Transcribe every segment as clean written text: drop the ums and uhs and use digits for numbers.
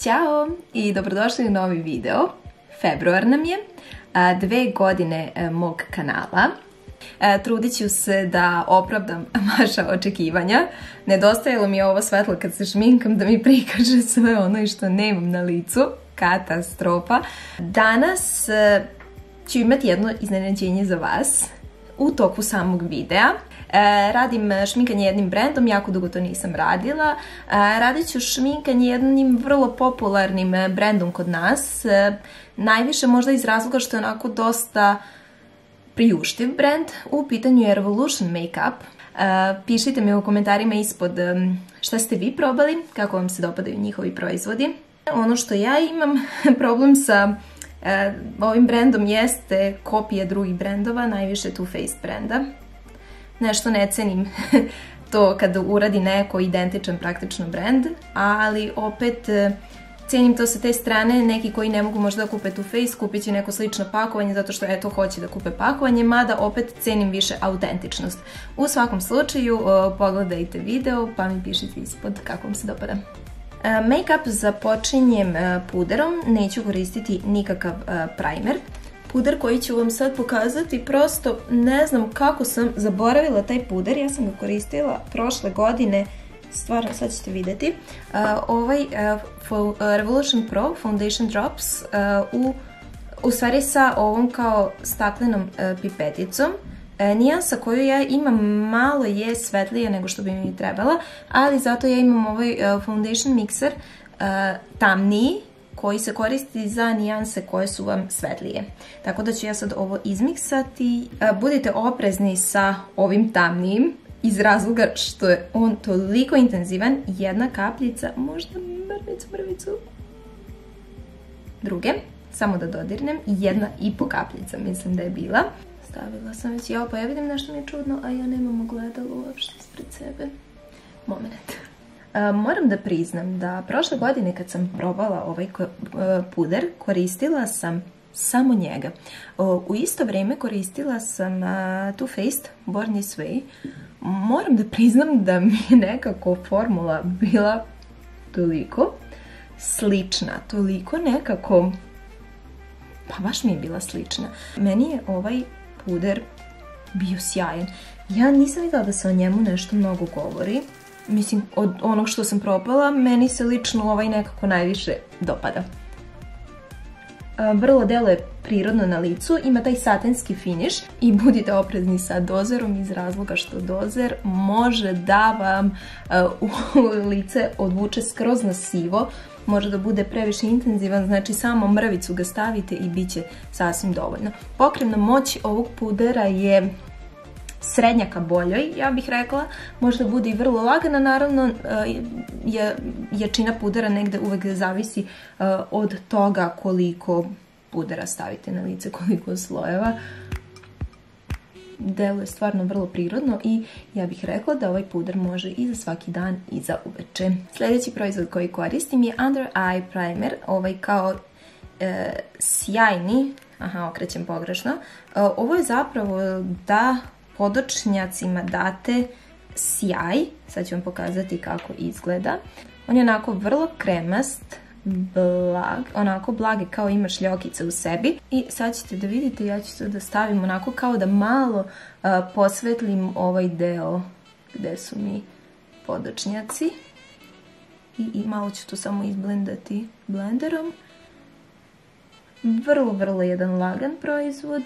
Ćao i dobrodošli u novi video. Februar nam je, 2 godine mog kanala. Trudit ću se da opravdam vaša očekivanja. Nedostajalo mi je ovo svetlo kad se šminkam da mi prikaže sve ono i što nemam na licu. Katastrofa. Danas ću imati jedno iznenađenje za vas u toku samog videa. Radim šminkanje jednim brendom, jako dugo to nisam radila. Radit ću šminkanje jednim vrlo popularnim brendom kod nas. Najviše možda iz razloga što je onako dosta priuštiv brend. U pitanju je Revolution Makeup. Pišite mi u komentarima ispod šta ste vi probali, kako vam se dopadaju njihovi proizvodi. Ono što ja imam problem sa ovim brendom jeste kopije drugih brendova, najviše Too Faced brenda. Nešto ne cenim to kada uradi neko identičan praktično brend, ali opet cenim to sa te strane. Neki koji ne mogu možda da kupe Too Faced, kupit će neko slično pakovanje zato što eto hoće da kupe pakovanje, mada opet cenim više autentičnost. U svakom slučaju pogledajte video pa mi pišite ispod kako vam se dopada. Make-up započinjem puderom, neću koristiti nikakav primer. Puder koji ću vam sad pokazati, prosto ne znam kako sam zaboravila taj puder, ja sam ga koristila prošle godine, stvarno sad ćete vidjeti. Ovaj Revolution Pro Foundation Drops u stvari sa ovom kao staklenom pipeticom. Nijansa koju ja imam malo je svetlija nego što bi mi trebala, ali zato ja imam ovaj foundation mixer tamniji, koji se koristi za nijanse koje su vam svetlije. Tako da ću ja sad ovo izmiksati. Budite oprezni sa ovim tamnijim iz razloga što je on toliko intenzivan. Jedna kapljica, možda mrvicu. Druge, samo da dodirnem. 1,5 kapljica mislim da je bila. Stavila sam već, pa ja vidim nešto mi je čudno, a ja nemam ogledalo uopšte ispred sebe. Moment. Moram da priznam da prošle godine kad sam probala ovaj puder, koristila sam samo njega. U isto vrijeme koristila sam Too Faced Born This Way. Moram da priznam da mi je nekako formula bila toliko slična, toliko nekako, pa baš mi je bila slična. Meni je ovaj puder bio sjajan. Ja nisam vidjela da se o njemu nešto mnogo govori. Mislim, od onog što sam probala, meni se lično ovaj nekako najviše dopada. Vrlo deluje prirodno na licu, ima taj satinski finish i budite oprezni sa dozerom iz razloga što dozer može da vam u lice odvuče skroz na sivo, može da bude previše intenzivan, znači samo mrvicu ga stavite i bit će sasvim dovoljno. Pokrivna moć ovog pudera je srednja ka boljoj, ja bih rekla, možda bude i vrlo lagana, naravno jačina pudera negde uvek zavisi od toga koliko pudera stavite na lice, koliko slojeva. Deluje stvarno vrlo prirodno i ja bih rekla da ovaj puder može i za svaki dan i za uveče. Sljedeći proizvod koji koristim je Under Eye Primer, ovaj kao sjajni, okrećem pogrešno, ovo je zapravo da podočnjacima date sjaj. Sad ću vam pokazati kako izgleda. On je onako vrlo kremast, onako blage kao ima šljokice u sebi. I sad ćete da vidite, ja ću sad da stavim onako kao da malo posvetlim ovaj deo gde su mi podočnjaci. I malo ću to samo izblendati blenderom. Vrlo jedan lagan proizvod.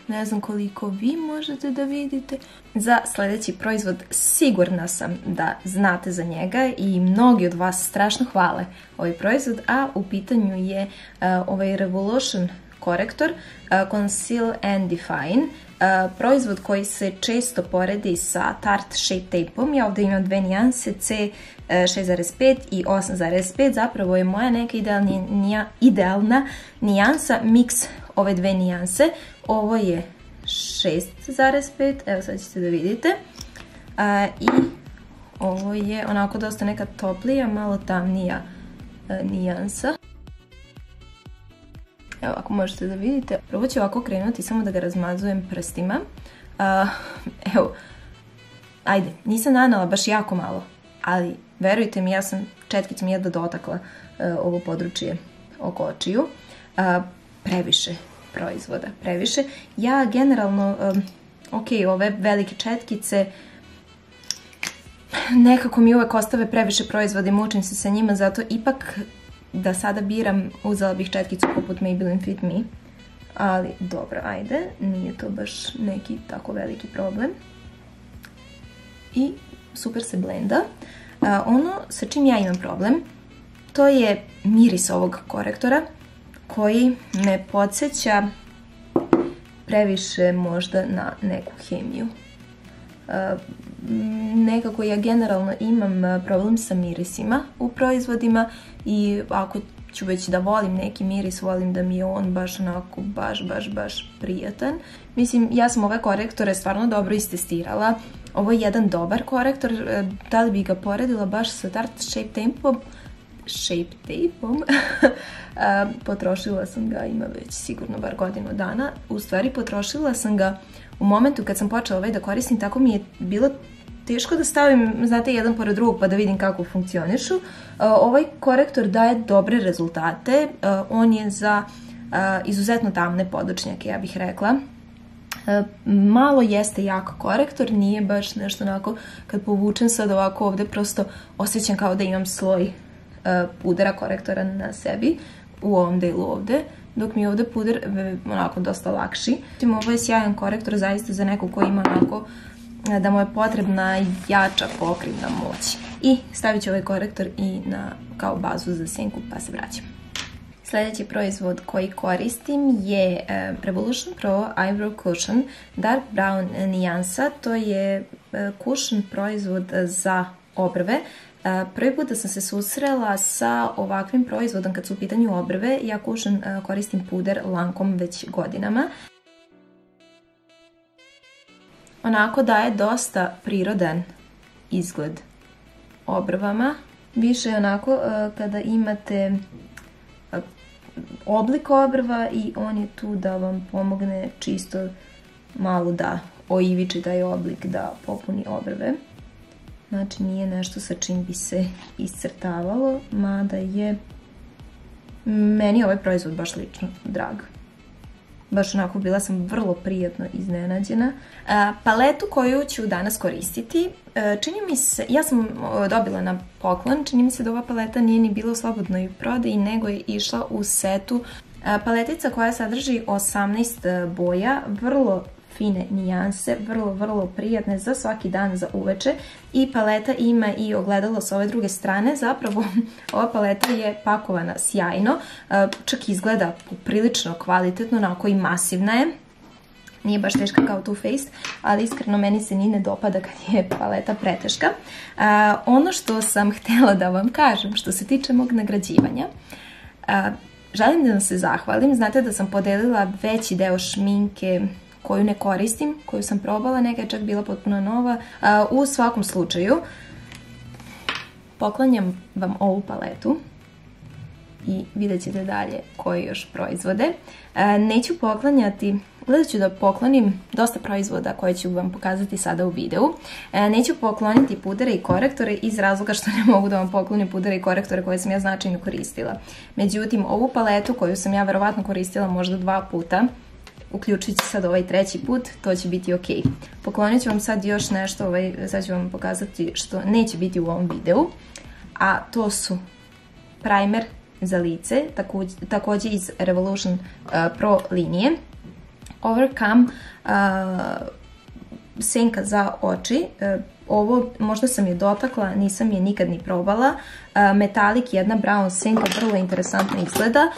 Ne znam koliko vi možete da vidite. Za sljedeći proizvod sigurna sam da znate za njega i mnogi od vas strašno hvale ovaj proizvod, a u pitanju je ovaj Revolution korektor Conceal and Define. Proizvod koji se često poredi sa Tarte Shape Tape-om. Ja ovdje imam dve nijanse, C 6,5 i 8,5. Zapravo je moja neka idealna nijansa, miks ove dve nijanse. Ovo je 6,5, evo sad ćete da vidite. I ovo je onako dosta neka toplija, malo tamnija nijansa. Evo, ako možete da vidite, prvo ću ovako krenuti, samo da ga razmazujem prstima. Evo, ajde, nisam nanala baš jako malo, ali verujte mi, ja sam četkicom jedva dotakla ovo područje oko očiju. Previše proizvoda, previše. Ja generalno, ok, ove velike četkice, nekako mi uvek ostave previše proizvoda i mučim se sa njima, zato ipak da sada biram, uzela bih četkicu poput Maybelline Fit Me. Ali dobro, ajde, nije to baš neki tako veliki problem. I super se blenda. Ono sa čim ja imam problem, to je miris ovog korektora koji me podsjeća previše možda na neku hemiju. Nekako ja generalno imam problem sa mirisima u proizvodima i ako ću već da volim neki miris, volim da mi je on baš onako baš prijatan. Mislim, ja sam ove korektore stvarno dobro istestirala. Ovo je jedan dobar korektor, da li bi ga poredila baš sa Tarte Shape Tape-om. Potrošila sam ga, ima već sigurno bar godinu dana. U stvari potrošila sam ga u momentu kad sam počela ovaj da koristim, tako mi je bilo teško da stavim, znate, jedan pored drugog pa da vidim kako funkcionišu. Ovaj korektor daje dobre rezultate, on je za izuzetno tamne podočnjake, ja bih rekla. Malo jeste jak korektor, nije baš nešto onako, kad povučem sad ovako ovde, prosto osjećam kao da imam sloj pudera korektora na sebi, u ovom delu ovde, dok mi je ovde puder onako dosta lakši. Ovo je sjajan korektor zaista za nekog ko ima onako da mu je potrebna jača pokrivna moć. I stavit ću ovaj korektor i kao bazu za senku, pa se vraćam. Sljedeći proizvod koji koristim je Revolution Pro Eyebrow Cushion Dark Brown nijansa. To je cushion proizvod za obrve. Prvi put da sam se susrela sa ovakvim proizvodom kad su u pitanju obrve, ja cushion koristim puder Lancome već godinama. Onako daje dosta prirodan izgled obrvama. Više onako kada imate oblik obrva i on je tu da vam pomogne čisto malo da oiviči taj oblik, da popuni obrve. Znači nije nešto sa čim bi se iscrtavalo, mada je meni ovaj proizvod baš lično drag. Baš onako bila sam vrlo prijatno iznenađena. Paletu koju ću danas koristiti, čini mi se, ja sam dobila na poklon, čini mi se da ova paleta nije ni bila u slobodnoj prodaji, nego je išla u setu. Paletica koja sadrži 18 boja, vrlo fine nijanse, vrlo prijatne za svaki dan, za uveče. I paleta ima i ogledalo s ove druge strane. Zapravo ova paleta je pakovana sjajno, čak izgleda prilično kvalitetno, onako i masivna je. Nije baš teška kao Too Faced, ali iskreno meni se ni ne dopada kad je paleta preteška. Ono što sam htjela da vam kažem što se tiče mog nagrađivanja, želim da vam se zahvalim. Znate da sam podelila veći deo šminke koju ne koristim, koju sam probala, neka je čak bila potpuno nova. U svakom slučaju, poklanjam vam ovu paletu i vidjet ćete dalje koje još proizvode. Neću poklanjati, gledat ću da poklonim dosta proizvoda koje ću vam pokazati sada u videu. Neću pokloniti pudere i korektore iz razloga što ne mogu da vam poklonim pudere i korektore koje sam ja značajno koristila. Međutim, ovu paletu koju sam ja verovatno koristila možda 2 puta, uključujući sad ovaj 3. put, to će biti ok. Poklonit ću vam sad još nešto, sad ću vam pokazati što neće biti u ovom videu, a to su primer za lice, također iz Revolution Pro linije, Overcome senka za oči. Ovo možda sam je dotakla, nisam je nikad ni probala. Metalik, jedna brown senka, vrlo interesantno izgleda.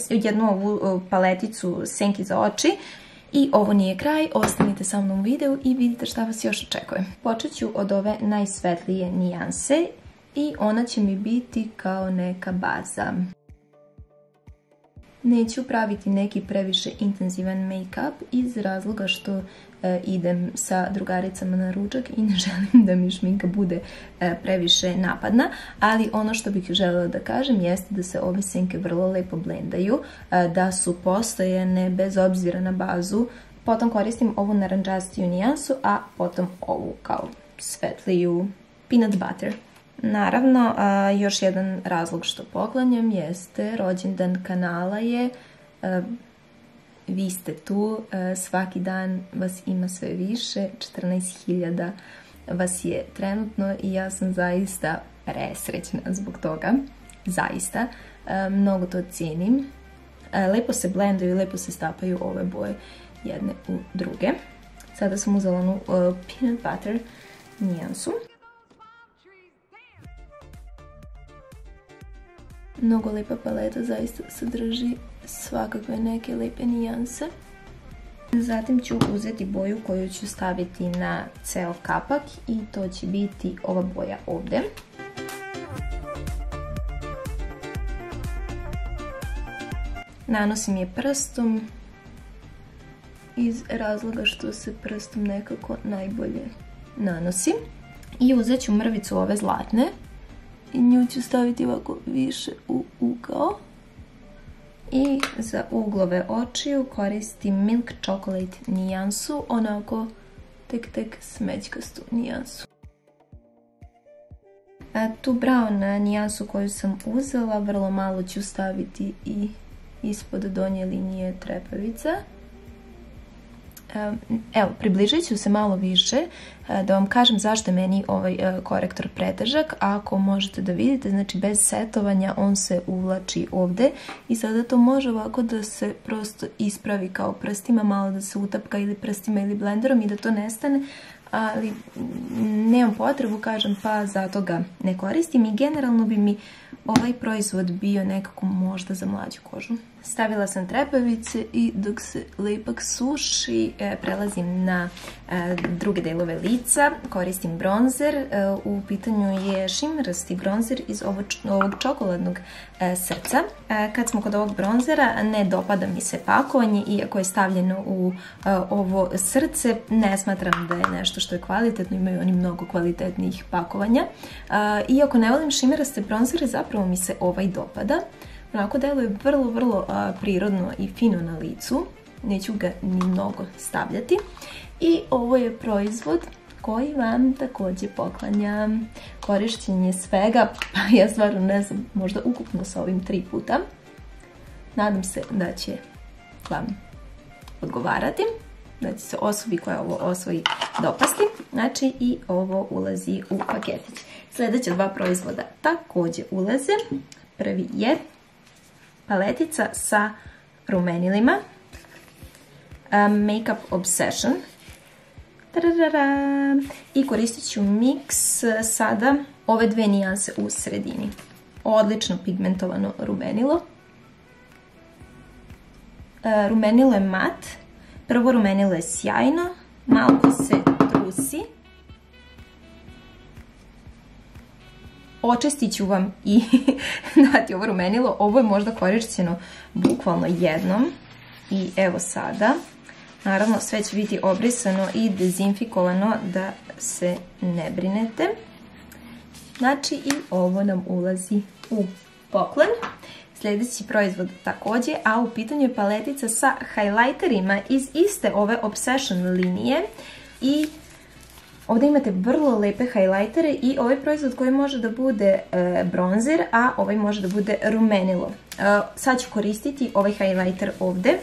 Jednu ovu paleticu senki za oči. I ovo nije kraj, ostanite sa mnom u videu i vidite šta vas još očekuje. Počet ću od ove najsvetlije nijanse i ona će mi biti kao neka baza. Neću praviti neki previše intenzivan make-up iz razloga što idem sa drugaricama na ručak i ne želim da mi šminka bude previše napadna, ali ono što bih željela da kažem jeste da se ove senke vrlo lepo blendaju, da su postojane bez obzira na bazu. Potom koristim ovu naranđastiju nijansu, a potom ovu kao svetliju peanut butter Naravno, još jedan razlog što poklanjam jeste rođendan kanala je, vi ste tu, svaki dan vas ima sve više, 14.000 vas je trenutno i ja sam zaista presrećna zbog toga, zaista, mnogo to cijenim. Lepo se blenduju i lepo se stapaju ove boje jedne u druge. Sada sam uzela onu peanut butter nijansu. Mnogo lepa paleta, zaista sadrži svakakve neke lepe nijanse. Zatim ću uzeti boju koju ću staviti na ceo kapak i to će biti ova boja ovde. Nanosim je prstom iz razloga što se prstom nekako najbolje nanosi. I uzet ću mrvicu ove zlatne i nju ću staviti ovako više u ugao. I za uglove očiju koristim Milk Chocolate nijansu, onako tek smeđkastu nijansu. Tu brown nijansu koju sam uzela, vrlo malo ću staviti i ispod donje linije trepavica. Evo, približit ću se malo više da vam kažem zašto je meni ovaj korektor pretežak. Ako možete da vidite, znači bez setovanja on se uvlači ovde i sada to može ovako da se prosto ispravi kao prstima, malo da se utapka ili prstima ili blenderom i da to nestane, ali nemam potrebu, kažem, pa zato ga ne koristim i generalno bi mi ovaj proizvod bio nekako možda za mlađu kožu. Stavila sam trepavice i dok se lepak suši prelazim na druge delove lica. Koristim bronzer, u pitanju je šimerasti bronzer iz ovog čokoladnog srca. Kad smo kod ovog bronzera, ne dopada mi se pakovanje, iako je stavljeno u ovo srce, ne smatram da je nešto što je kvalitetno, imaju oni mnogo kvalitetnijih pakovanja. Iako ne volim šimeraste bronzere, zapravo mi se ovaj dopada. Onako deluje vrlo prirodno i fino na licu, neću ga ni mnogo stavljati. I ovo je proizvod koji vam također poklanjam. Korišćenje svega, pa ja stvarno ne znam, možda ukupno sa ovim 3 puta. Nadam se da će vam odgovarati, da će se osobi koja ovo osvoji dopasti. Znači i ovo ulazi u paketić. Sljedeća 2 proizvoda također ulaze. Prvi je paletica sa rumenilima, Makeup Obsession. I koristit ću mix sada ove 2 nijanse u sredini. Odlično pigmentovano rumenilo. Rumenilo je mat. Prvo rumenilo je sjajno, malo se trusi. Očistit ću vam i dati ovo rumenilo. Ovo je možda korišćeno bukvalno jednom. I evo sada. Naravno, sve će biti obrisano i dezinfikovano, da se ne brinete. Znači i ovo nam ulazi u poklon. Sljedeći proizvod također, a u pitanju je paletica sa highlighterima iz iste ove Obsession linije. I ovdje imate vrlo lepe highlightere i ovaj proizvod koji može da bude bronzer, a ovaj može da bude rumenilo. Sad ću koristiti ovaj highlighter ovdje.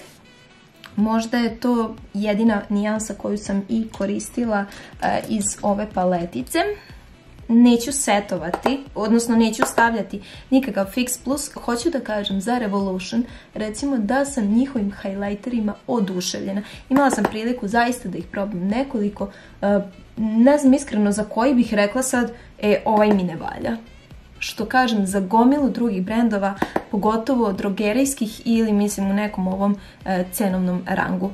Možda je to jedina nijansa koju sam i koristila iz ove paletice. Neću setovati, odnosno neću stavljati nikakav Fix Plus. Hoću da kažem za Revolution, recimo da sam njihovim highlighterima oduševljena. Imala sam priliku zaista da ih probam nekoliko, ne znam iskreno za koji bih rekla sad, ovaj mi ne valja. Što kažem, za gomilu drugih brendova, pogotovo drogerijskih ili mislim u nekom ovom cenovnom rangu.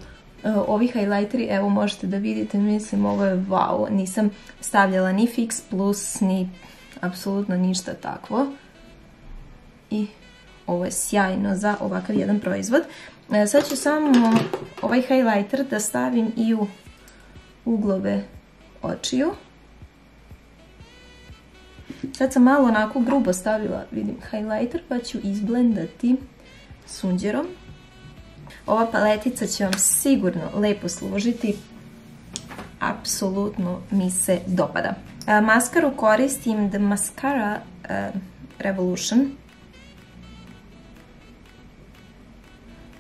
Ovi highlighteri, evo možete da vidite, mislim ovo je wow, nisam stavljala ni Fix Plus, ni apsolutno ništa takvo. I ovo je sjajno za ovakav jedan proizvod. Sad ću samo ovaj highlighter da stavim i u uglove očiju. Sad sam malo onako grubo stavila, vidim, highlighter, pa ću izblendati sunđerom. Ova paletica će vam sigurno lepo služiti. Apsolutno mi se dopada. Maskaru koristim The Mascara Revolution.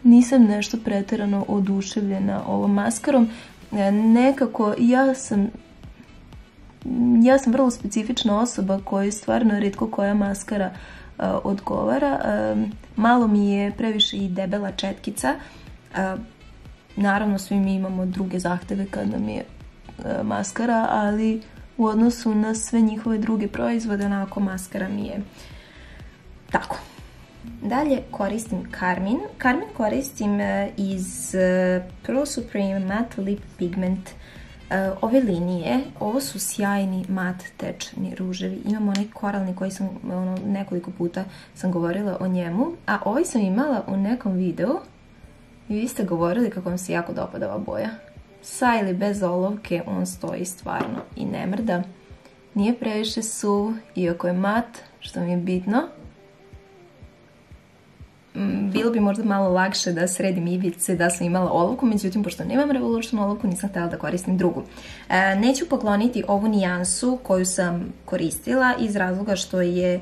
Nisam nešto pretjerano oduševljena ovom maskarom. Nekako ja sam vrlo specifična osoba koju stvarno rijetko koja maskara odgovara. Malo mi je previše i debela četkica. Naravno svi mi imamo druge zahteve kad nam je maskara, ali u odnosu na sve njihove druge proizvode onako maskara mi je tako. Dalje koristim Carmin. Carmin koristim iz Pro Supreme Matte Lip Pigment ove linije. Ovo su sjajni mat tečni ruževi. Imam onaj koralni koji sam nekoliko puta sam govorila o njemu, a ovaj sam imala u nekom videu i vi ste govorili kako vam se jako dopada ova boja. Sa ili bez olovke on stoji stvarno i ne mrda. Nije previše suv, iako je mat, što mi je bitno. Bilo bi možda malo lakše da sredim ivice da sam imala olovku, međutim pošto nemam Revolution olovku nisam htjela da koristim drugu. Neću pokloniti ovu nijansu koju sam koristila iz razloga što je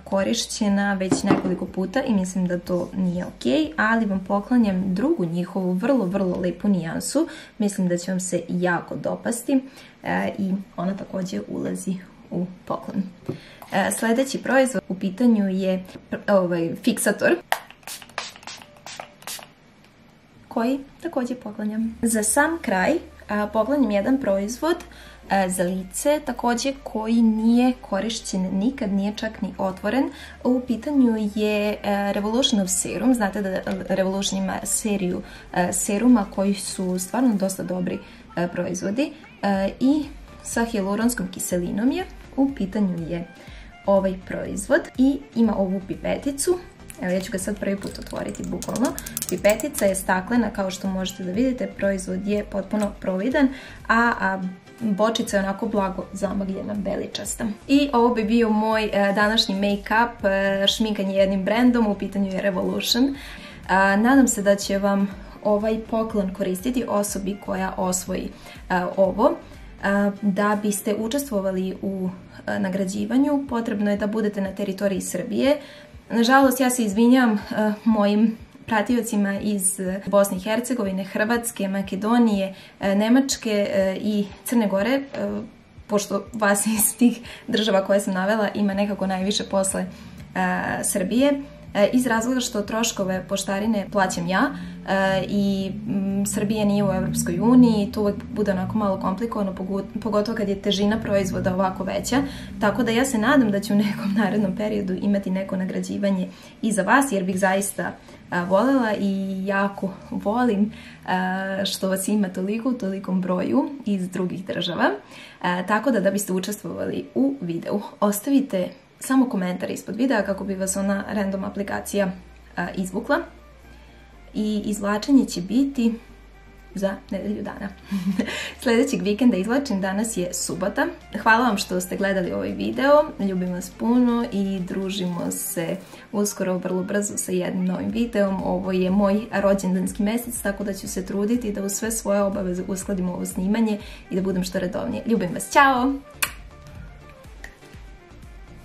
korišćena već nekoliko puta i mislim da to nije ok, ali vam poklanjam drugu njihovu vrlo lijepu nijansu. Mislim da će vam se jako dopasti i ona također ulazi u poklon. Sljedeći proizvod u pitanju je fiksator koji također poklanjam. Za sam kraj poklanjam jedan proizvod za lice, također koji nije korišćen nikad, nije čak ni otvoren. U pitanju je Revolutionov serum. Znate da Revolution ima seriju seruma koji su stvarno dosta dobri proizvodi i sa hialuronskom kiselinom je. U pitanju je ovaj proizvod i ima ovu pipeticu. Evo ja ću ga sad prvi put otvoriti bukvalno. Pipetica je staklena kao što možete da vidite, proizvod je potpuno providan, a bočica je onako blago zamagljena, beličasta. I ovo bi bio moj današnji make-up, šminkanje jednim brendom, u pitanju je Revolution. Nadam se da će vam ovaj poklon koristiti osobi koja osvoji ovo. Da biste učestvovali u nagrađivanju, potrebno je da budete na teritoriji Srbije. Nažalost, ja se izvinjam mojim pratiocima iz Bosne i Hercegovine, Hrvatske, Makedonije, Nemačke i Crne Gore, pošto vas iz tih država koje sam navela ima nekako najviše posle Srbije, iz razloga što troškove poštarine plaćam ja i Srbija nije u Europskoj uniji, to uvijek bude onako malo komplikovano, pogotovo kad je težina proizvoda ovako veća, tako da ja se nadam da ću u nekom narednom periodu imati neko nagrađivanje i za vas, jer bih zaista voljela i jako volim što vas ima toliko u tolikom broju iz drugih država, tako da biste učestvovali u videu, ostavite samo komentar ispod videa kako bi vas ona random aplikacija izvukla i izvlačenje će biti za nedelju dana. Sljedećeg vikenda izvlačim, danas je subota. Hvala vam što ste gledali ovaj video, ljubim vas puno i družimo se uskoro vrlo brzo sa jednim novim videom. Ovo je moj rođendanski mjesec, tako da ću se truditi da uz sve svoje obaveze uskladim ovo snimanje i da budem što redovnije. Ljubim vas, ćao!